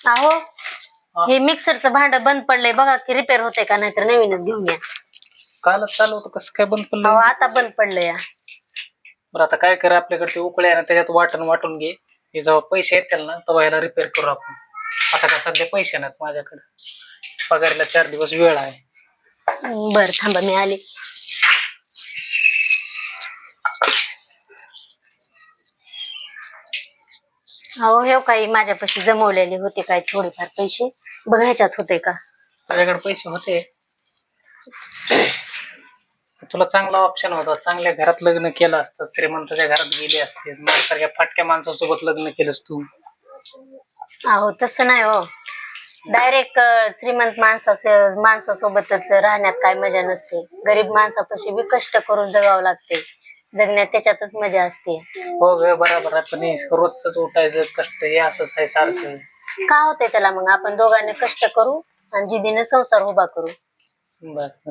अहो हा. हे मिक्सरचं भांड बंद पडलंय बघा की रिपेअर होते का नाहीतर नवीनच घेऊन या. कालच चालू होतं, कसं काय बंद अहो पडलं? आता बंद पडलंय. बरं आता काय करा, आपल्याकडे ते उकळे आहे ना, त्याच्यात वाटून घे. हे जेव्हा पैसे येतील ना तेव्हा याला रिपेअर करू आपण. आता काय सध्या पैसे नाहीत माझ्याकडे, पगारीला 4 दिवस वेळ आहे. बर थांबा मी आले. अहो हे काही माझ्यापाशी जमवलेले होते काय थोडेफार पैसे बघायच्यात होते का? तुझ्याकडे पैसे होते, तुला चांगला ऑप्शन होता. चांगल्या घरात लग्न केलं असतं, श्रीमंताच्या घरात गेली असतेस, माझ्यासारख्या फाटक्या माणसासोबत लग्न केलंस तू. अहो तसं नाही हो, डायरेक्ट श्रीमंत माणसासोबतच राहण्यात काय मजा नसते. गरीब माणसापाशी बी कष्ट करून जगावं लागते. जगण्यात त्याच्यातच मजा असते. हो ग, बरोबर आहे. पण हे रोजच उठायचं कष्ट हे असंच आहे सारखं. का होते त्याला? मग आपण दोघांनी कष्ट करू आणि जिद्दीने संसार उभा करू. बर